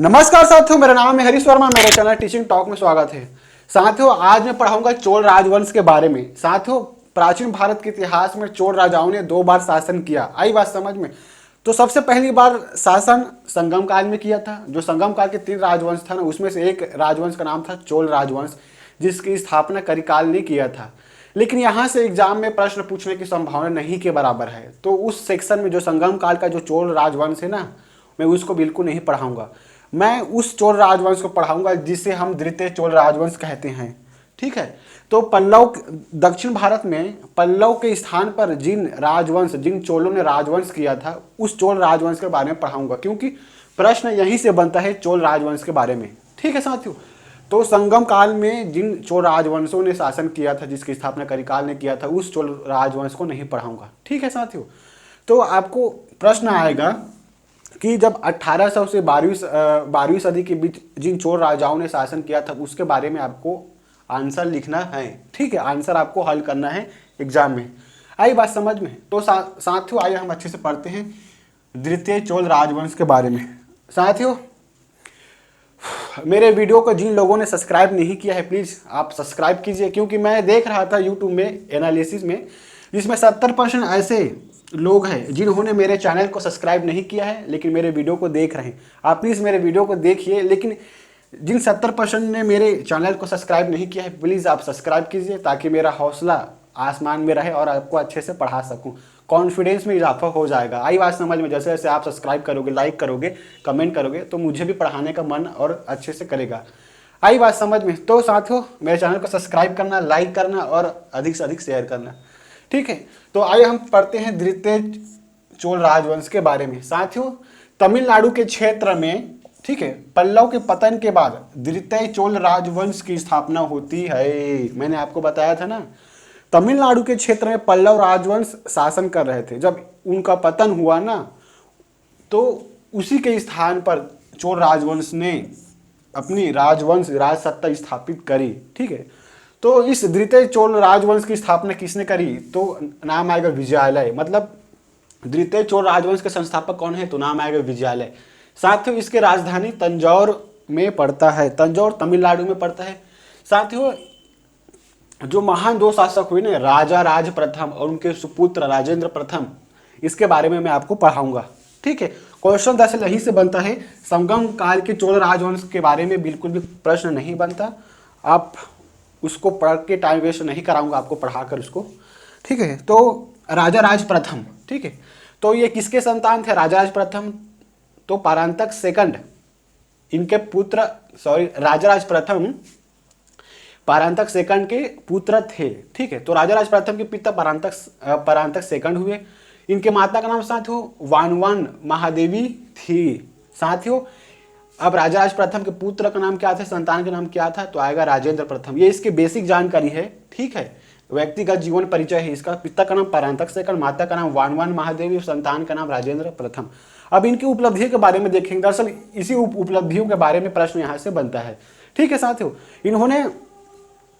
नमस्कार साथियों, मेरा नाम है हरीश वर्मा। मेरे चैनल टीचिंग टॉक में स्वागत है। साथियों, आज मैं पढ़ाऊंगा चोल राजवंश के बारे में। साथियों, प्राचीन भारत के इतिहास में चोल राजाओं ने 2 बार शासन किया। आई बात समझ में? तो सबसे पहली बार शासन संगम काल में किया था। जो संगम काल के 3 राजवंश था ना, उसमें से एक राजवंश का नाम था चोल राजवंश, जिसकी स्थापना करिकाल ने किया था। लेकिन यहाँ से एग्जाम में प्रश्न पूछने की संभावना नहीं के बराबर है। तो उस सेक्शन में जो संगम काल का जो चोल राजवंश है ना, मैं उसको बिल्कुल नहीं पढ़ाऊंगा। मैं उस चोल राजवंश को पढ़ाऊंगा जिसे हम द्वितीय चोल राजवंश कहते हैं। ठीक है। तो पल्लव, दक्षिण भारत में पल्लव के स्थान पर जिन चोलों ने राजवंश किया था, उस चोल राजवंश के बारे में पढ़ाऊंगा, क्योंकि प्रश्न यहीं से बनता है चोल राजवंश के बारे में। ठीक है साथियों। तो संगम काल में जिन चोल राजवंशों ने शासन किया था, जिसकी स्थापना करिकाल ने किया था, उस चोल राजवंश को नहीं पढ़ाऊंगा। ठीक है साथियों। तो आपको प्रश्न आएगा कि जब 1800 से 12वीं सदी के बीच जिन चोल राजाओं ने शासन किया था, उसके बारे में आपको आंसर लिखना है। ठीक है, आंसर आपको हल करना है एग्जाम में। आई बात समझ में? तो साथियों, आइए हम अच्छे से पढ़ते हैं द्वितीय चोल राजवंश के बारे में। साथियों, मेरे वीडियो को जिन लोगों ने सब्सक्राइब नहीं किया है, प्लीज़ आप सब्सक्राइब कीजिए, क्योंकि मैं देख रहा था यूट्यूब में एनालिसिस में, जिसमें 70% ऐसे लोग हैं जिन्होंने मेरे चैनल को सब्सक्राइब नहीं किया है, लेकिन मेरे वीडियो को देख रहे हैं। आप प्लीज़ मेरे वीडियो को देखिए, लेकिन जिन 70% ने मेरे चैनल को सब्सक्राइब नहीं किया है, प्लीज़ आप सब्सक्राइब कीजिए, ताकि मेरा हौसला आसमान में रहे और आपको अच्छे से पढ़ा सकूं। कॉन्फिडेंस में इजाफा हो जाएगा। आई बात समझ में? जैसे जैसे आप सब्सक्राइब करोगे, लाइक करोगे, कमेंट करोगे, तो मुझे भी पढ़ाने का मन और अच्छे से करेगा। आई बात समझ में? तो साथियों, मेरे चैनल को सब्सक्राइब करना, लाइक करना और अधिक से अधिक शेयर करना। ठीक है। तो आइए हम पढ़ते हैं द्वितीय चोल राजवंश के बारे में। साथियों, तमिलनाडु के क्षेत्र में, ठीक है, पल्लव के पतन के बाद द्वितीय चोल राजवंश की स्थापना होती है। मैंने आपको बताया था ना, तमिलनाडु के क्षेत्र में पल्लव राजवंश शासन कर रहे थे। जब उनका पतन हुआ ना, तो उसी के स्थान पर चोल राजवंश ने अपनी राज सत्ता स्थापित करी। ठीक है। तो इस द्वितीय चोल राजवंश की स्थापना किसने करी? तो नाम आएगा विजयालय। मतलब द्वितीय चोल राजवंश के संस्थापक कौन है? तो नाम आएगा विजयालय। साथियों, इसकी राजधानी तंजौर में पड़ता है। तंजौर तमिलनाडु में पड़ता है। साथियों, जो महान 2 शासक हुए ना, राजा राज प्रथम और उनके सुपुत्र राजेंद्र प्रथम, इसके बारे में मैं आपको पढ़ाऊंगा। ठीक है। क्वेश्चन दरअसल यहीं से बनता है। संगम काल के चोल राजवंश के बारे में बिल्कुल भी प्रश्न नहीं बनता। आप उसको पढ़ के टाइम वेस्ट नहीं कराऊंगा आपको पढ़ाकर उसको। ठीक है। तो राजा राज प्रथम, ठीक है, तो ये किसके संतान थे राजा राज प्रथम? तो परांतक सेकंड, इनके पुत्र, राजा राज प्रथम परांतक सेकंड के पुत्र थे। ठीक है। तो राजा राज प्रथम के पिता परांतक सेकंड हुए। इनके माता का नाम साथियों वानवन महादेवी थी। साथियों, अब राजा राज प्रथम के पुत्र का नाम क्या था, संतान का नाम क्या था? तो आएगा राजेंद्र प्रथम। ये इसकी बेसिक जानकारी है। ठीक है। व्यक्तिगत जीवन परिचय है इसका। पिता का नाम परांतक सेकंड, माता का नाम वानवन महादेवी, संतान का नाम राजेंद्र प्रथम। अब इनकी उपलब्धियों के बारे में देखेंगे। दरअसल इसी उपलब्धियों के बारे में प्रश्न यहाँ से बनता है। ठीक है साथियों, इन्होंने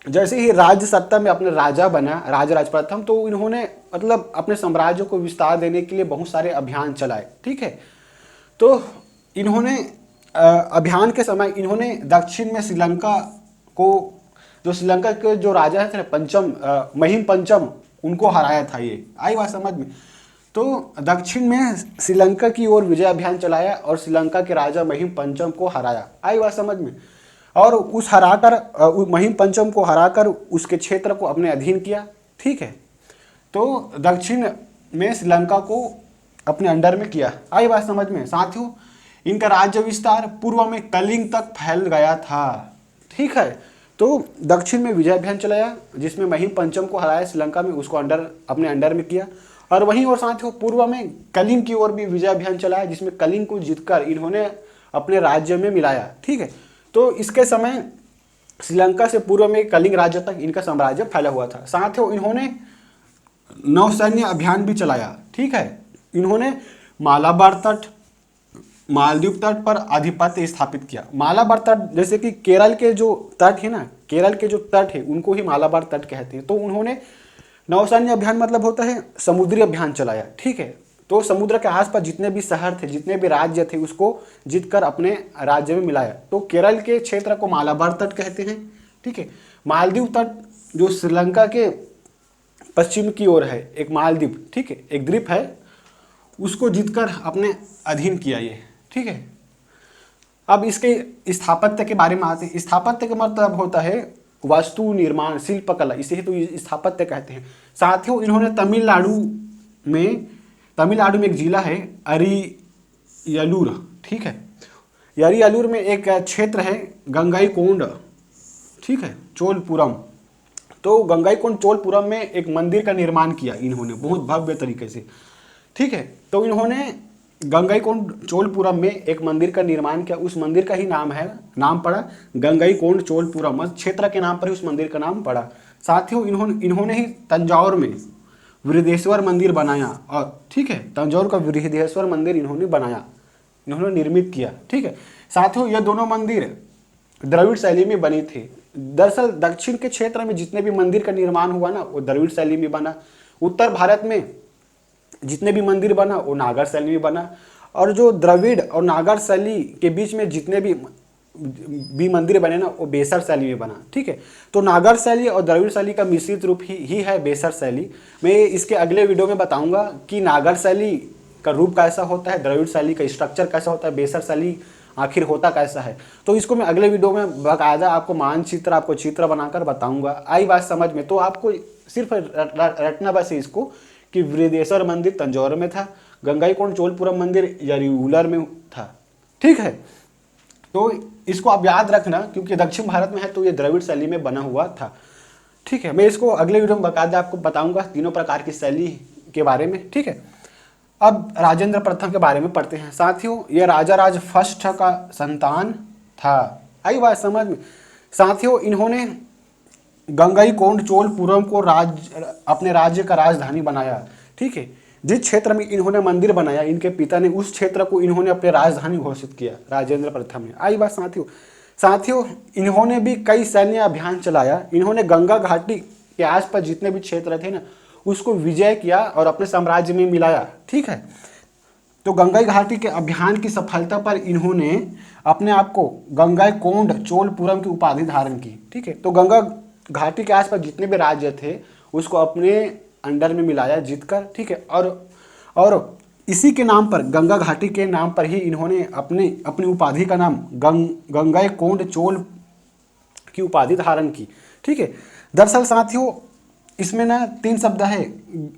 जैसे ही राज्य सत्ता में अपने राजा बना राजा राज प्रथम, तो इन्होंने मतलब अपने साम्राज्य को विस्तार देने के लिए बहुत सारे अभियान चलाए। ठीक है। तो इन्होंने अभियान के समय इन्होंने दक्षिण में श्रीलंका को, जो श्रीलंका के जो राजा थे ना, महिम पंचम, उनको हराया था। ये आई बात समझ में? तो दक्षिण में श्रीलंका की ओर विजय अभियान चलाया और श्रीलंका के राजा महिम पंचम को हराया। आई बात समझ में? और महिम पंचम को हराकर उसके क्षेत्र को अपने अधीन किया। ठीक है। तो दक्षिण में श्रीलंका को अपने अंडर में किया। आई बात समझ में? साथियों, इनका राज्य विस्तार पूर्व में कलिंग तक फैल गया था। ठीक है। तो दक्षिण में विजय अभियान चलाया, जिसमें महिम पंचम को हराया, श्रीलंका में उसको अपने अंडर में किया। और वहीं और साथियों, पूर्व में कलिंग की ओर भी विजय अभियान चलाया, जिसमें कलिंग को जीतकर इन्होंने अपने राज्य में मिलाया। ठीक है। तो इसके समय श्रीलंका से पूर्व में कलिंग राज्य तक इनका साम्राज्य फैला हुआ था। साथियों, इन्होंने नौसैन्य अभियान भी चलाया। ठीक है। इन्होंने मालाबार तट, मालदीव तट पर आधिपत्य स्थापित किया। मालाबार तट, जैसे कि केरल के जो तट है ना, केरल के जो तट है उनको ही मालाबार तट कहते हैं। तो उन्होंने नौसैन्य अभियान मतलब होता है समुद्री अभियान चलाया। ठीक है। तो समुद्र के आसपास जितने भी शहर थे, जितने भी राज्य थे, उसको जीतकर अपने राज्य में मिलाया। तो केरल के क्षेत्र को मालाबार तट कहते हैं, ठीक है। मालदीव तट जो श्रीलंका के पश्चिम की ओर है, एक मालदीव, ठीक है, एक द्वीप है, उसको जीतकर अपने अधीन किया ये, ठीक है। अब इसके स्थापत्य के बारे में आते हैं। स्थापत्य का मतलब होता है वास्तु निर्माण, शिल्पकला, इसे ही तो स्थापत्य कहते हैं। साथियों, इन्होंने तमिलनाडु में एक जिला है अरियलूर, ठीक है। अरियलूर में एक क्षेत्र है गंगाईकोंड, ठीक है, चोलपुरम। तो गंगाईकोंड चोलपुरम में एक मंदिर का निर्माण किया इन्होंने बहुत भव्य तरीके से, ठीक है। तो इन्होंने गंगाईकोंड चोलपुरम में एक मंदिर का निर्माण किया। उस मंदिर का ही नाम पड़ा गंगाईकोंड चोलपुरम, क्षेत्र के नाम पर ही उस मंदिर का नाम पड़ा। साथियों, इन्होंने ही तंजौर में बृहदेश्वर मंदिर बनाया, और ठीक है, तंजौर का बृहदेश्वर मंदिर इन्होंने बनाया, इन्होंने निर्मित किया, ठीक है। साथियों, ये दोनों मंदिर द्रविड़ शैली में बनी थी। दरअसल दक्षिण के क्षेत्र में जितने भी मंदिर का निर्माण हुआ ना, वो द्रविड़ शैली में बना। उत्तर भारत में जितने भी मंदिर बना वो नागर शैली में बना, और जो द्रविड़ और नागर शैली के बीच में जितने भी मंदिर बने ना, वो बेसर शैली में बना, ठीक है। तो नागर शैली और द्रविड़ शैली का मिश्रित रूप ही है बेसर शैली। मैं इसके अगले वीडियो में बताऊंगा कि नागर शैली का रूप कैसा होता है, द्रविड़ शैली का स्ट्रक्चर कैसा होता है, बेसर शैली आखिर होता कैसा है। तो इसको मैं अगले वीडियो में बाकायदा आपको मानचित्र, आपको चित्र बनाकर बताऊंगा। आई बात समझ में? तो आपको सिर्फ रटना बस है इसको कि बृहदेश्वर मंदिर तंजौर में था, गंगाईकोंड चोलपुरम मंदिर अरियलूर में था, ठीक है। तो इसको आप याद रखना, क्योंकि दक्षिण भारत में है तो ये द्रविड़ शैली में बना हुआ था, ठीक है। मैं इसको अगले वीडियो में बाकायदा आपको बताऊंगा तीनों प्रकार की शैली के बारे में, ठीक है। अब राजेंद्र प्रथम के बारे में पढ़ते हैं। साथियों, ये राजा राज फर्स्ट का संतान था। आई बात समझ में? साथियों, इन्होंने गंगाईकोंड चोलपुरम को अपने राज्य का राजधानी बनाया, ठीक है। जिस क्षेत्र में इन्होंने मंदिर बनाया, इनके पिता ने उस क्षेत्र को इन्होंने अपने राजधानी घोषित किया, राजेंद्र प्रथम ने। आई बात साथियों, इन्होंने भी कई सैन्य अभियान चलाया। इन्होंने गंगा घाटी के आसपास जितने भी क्षेत्र थे ना, उसको विजय किया और अपने साम्राज्य में मिलाया, ठीक है। तो गंगा घाटी के अभियान की सफलता पर इन्होंने अपने आप को गंगाईकोंड चोलपुरम की उपाधि धारण की, ठीक है। तो गंगा घाटी के आसपास जितने भी राज्य थे उसको अपने अंडर में मिलाया जीतकर, ठीक है। और इसी के नाम पर, गंगा घाटी के नाम पर ही इन्होंने अपनी उपाधि का नाम गंगाईकोंड चोल की उपाधि धारण की, ठीक है। दरअसल साथियों, इसमें ना 3 शब्द है,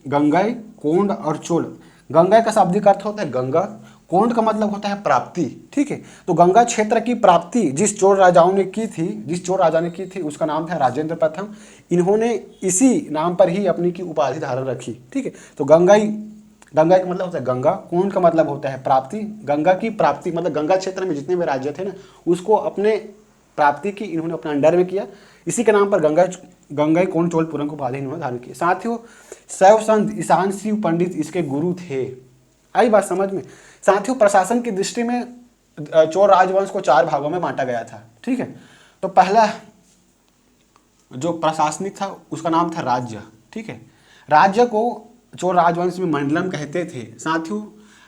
गंगाई, कोंड और चोल। गंगाई का शाब्दिक अर्थ होता है गंगा, कोंड का मतलब होता है प्राप्ति, ठीक है। तो गंगा क्षेत्र की प्राप्ति जिस चोल राजा ने की थी उसका नाम था राजेंद्र प्रथम। इन्होंने इसी नाम पर ही अपनी की उपाधि धारण रखी, ठीक है। तो गंगाई का मतलब होता है गंगा, कोंड का मतलब होता है प्राप्ति। गंगा की प्राप्ति मतलब गंगा क्षेत्र में जितने भी राज्य थे ना, उसको अपने प्राप्ति की इन्होंने अपने अंडर में किया। इसी के नाम पर गंगाईकोंड चोलपुरम को उपाधि इन्होंने धारण की। साथियों, शैव संत ईशान शिव पंडित इसके गुरु थे। आई बात समझ में? साथियों, प्रशासन की दृष्टि में चोल राजवंश को 4 भागों में बांटा गया था, ठीक है। तो पहला जो प्रशासनिक था उसका नाम था राज्य, ठीक है। राज्य को चोल राजवंश में मंडलम कहते थे। साथियों,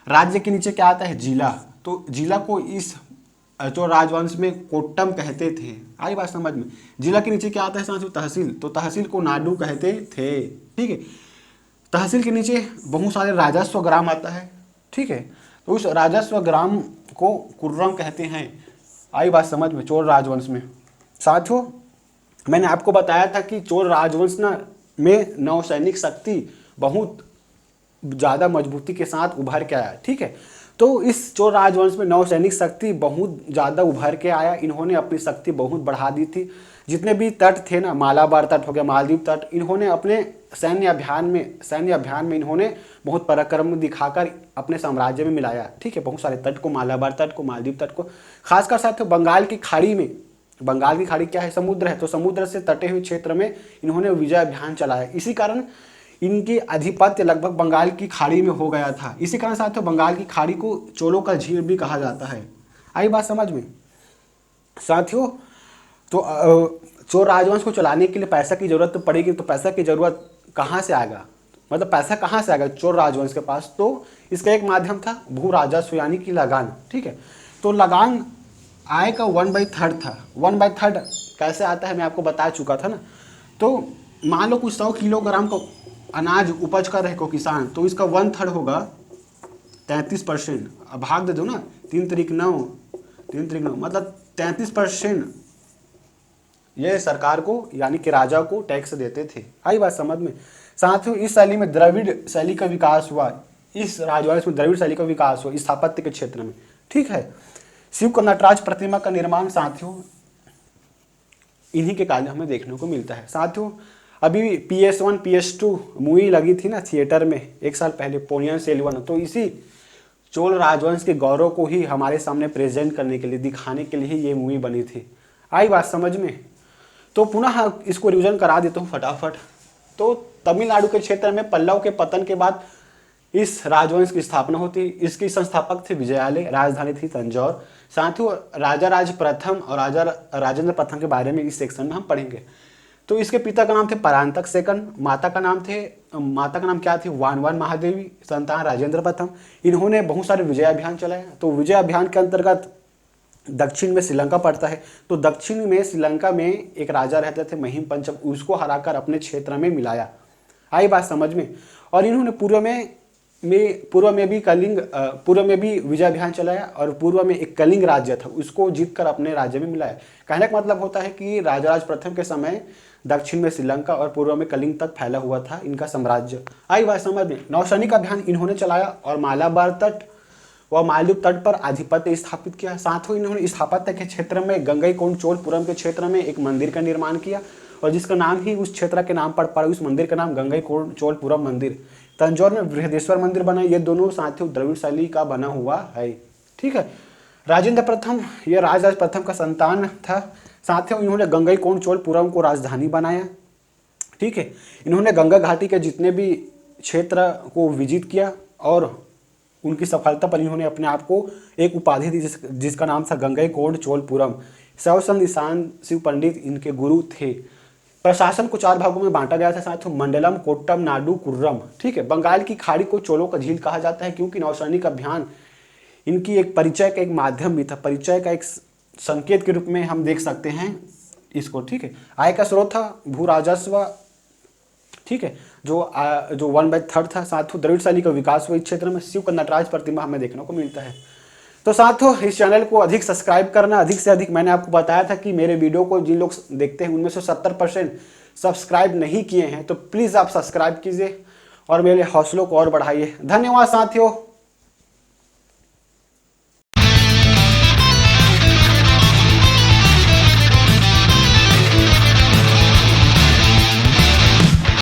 राज्य के नीचे क्या आता है? जिला। तो जिला को इस चोल राजवंश में कोट्टम कहते थे। आई बात समझ में? जिला के नीचे क्या आता है साथियों? तहसील। तो तहसील को नाडू कहते थे, ठीक है। तहसील के नीचे बहुत सारे राजस्व ग्राम आता है, ठीक है। तो उस राजस्व ग्राम को कुर्रम कहते हैं। आई बात समझ में? चोल राजवंश में। साथियों, मैंने आपको बताया था कि चोल राजवंश में नौसैनिक शक्ति बहुत ज़्यादा मजबूती के साथ उभर के आया, ठीक है। तो इस चोल राजवंश में नौसैनिक शक्ति बहुत ज़्यादा उभर के आया। इन्होंने अपनी शक्ति बहुत बढ़ा दी थी। जितने भी तट थे ना, मालाबार तट हो गया, मालदीव तट, इन्होंने अपने सैन्य अभियान में इन्होंने बहुत पराक्रम दिखाकर अपने साम्राज्य में मिलाया, ठीक है। बहुत सारे तट को, मालाबार तट को, मालदीव तट को, खासकर साथियों बंगाल की खाड़ी में, बंगाल की खाड़ी क्या है? समुद्र है। तो समुद्र से तटे हुए क्षेत्र में इन्होंने विजय अभियान चलाया। इसी कारण इनकी आधिपत्य लगभग बंगाल की खाड़ी में हो गया था। इसी कारण साथियों बंगाल की खाड़ी को चोलों का झील भी कहा जाता है। आई बात समझ में? साथियों, तो चोल राजवंश को चलाने के लिए पैसा की जरूरत तो पड़ेगी। तो पैसा की जरूरत कहाँ से आएगा? मतलब पैसा कहाँ से आएगा चोल राजवंश के पास, तो इसका एक माध्यम था भू राजस्व यानी कि लगान। ठीक है, तो लगान आय का 1/3 था। 1/3 कैसे आता है मैं आपको बता चुका था ना। तो मान लो कुछ 100 किलोग्राम का अनाज उपज कर रहे को किसान, तो इसका 1/3 होगा 33%। अब भाग दे दो ना, 3 त्रिक 9, 3 त्रिक 9 मतलब 33% ये सरकार को यानी कि राजा को टैक्स देते थे। आई बात समझ में। साथियों इस शैली में द्रविड़ शैली का विकास हुआ, इस राजवंश में द्रविड़ शैली का विकास हुआ स्थापत्य के क्षेत्र में। ठीक है, शिव का नटराज प्रतिमा का निर्माण साथियों इन्हीं के काल हमें देखने को मिलता है। साथियों अभी PS1 PS2 मूवी लगी थी ना थिएटर में 1 साल पहले, पोनियन सेल्वन, तो इसी चोल राजवंश के गौरव को ही हमारे सामने प्रेजेंट करने के लिए, दिखाने के लिए ये मूवी बनी थी। आई बात समझ में। तो पुनः इसको रिविजन करा देता हूँ फटाफट। तो तमिलनाडु के क्षेत्र में पल्लव के पतन के बाद इस राजवंश की स्थापना होती। इसकी संस्थापक थे विजयालय, राजधानी थी तंजौर। साथियों राजा राज प्रथम और राजा राजेंद्र प्रथम के बारे में इस सेक्शन में हम पढ़ेंगे। तो इसके पिता का नाम थे परांतक सेकंड, माता का नाम क्या थी वानवान महादेवी, संतान राजेंद्र प्रथम। इन्होंने बहुत सारे विजय अभियान चलाए। तो विजय अभियान के अंतर्गत दक्षिण में श्रीलंका पड़ता है, तो दक्षिण में श्रीलंका में एक राजा रहते थे महिम पंचम, उसको हराकर अपने क्षेत्र में मिलाया। आई बात समझ में। और इन्होंने पूर्व में भी विजय अभियान चलाया और पूर्व में एक कलिंग राज्य था उसको जीतकर अपने राज्य में मिलाया। कहने का मतलब होता है कि राजराज प्रथम के समय दक्षिण में श्रीलंका और पूर्व में कलिंग तक फैला हुआ था इनका साम्राज्य। आई बात समझ में। नौसैनिक अभियान इन्होंने चलाया और मालाबार तट व मालदीव तट पर आधिपत्य स्थापित किया। साथ ही इन्होंने स्थापत्य के क्षेत्र में गंगईकोंड चोलपुरम के क्षेत्र में एक मंदिर का निर्माण किया और जिसका नाम ही उस क्षेत्र के नाम पर पड़ा। उस मंदिर का नाम गंगईकोंड चोलपुरम मंदिर। तंजौर में बृहदेश्वर मंदिर बना। ये दोनों साथियों द्रविड़ शैली का बना हुआ है। ठीक है, राजेंद्र प्रथम ये राजराज प्रथम का संतान था। साथियों इन्होंने गंगईकोंड चोलपुरम को राजधानी बनाया। ठीक है, इन्होंने गंगा घाटी के जितने भी क्षेत्र को विजिट किया और उनकी सफलता पर इन्होंने अपने आप को एक उपाधि दी जिसका नाम था गंगईकोंड चोलपुरम। शैवसंत ईशान शिव पंडित इनके गुरु थे। प्रशासन को 4 भागों में बांटा गया था साथियों, मंडलम, कोट्टम, नाडु, कुर्रम। ठीक है, बंगाल की खाड़ी को चोलों का झील कहा जाता है क्योंकि नौसैनिक अभियान इनकी एक परिचय का एक माध्यम भी था, परिचय का एक संकेत के रूप में हम देख सकते हैं इसको। ठीक है, आय का स्रोत था भू राजस्व। ठीक है, जो 1/3 था। साथियों द्रविड़ शैली का विकास हुआ इस क्षेत्र में। शिव का नटराज प्रतिमा हमें देखने को मिलता है। तो साथियों इस चैनल को अधिक सब्सक्राइब करना, अधिक से अधिक। मैंने आपको बताया था कि मेरे वीडियो को जिन लोग देखते हैं उनमें से 70% सब्सक्राइब नहीं किए हैं, तो प्लीज़ आप सब्सक्राइब कीजिए और मेरे हौसलों को और बढ़ाइए। धन्यवाद साथियों।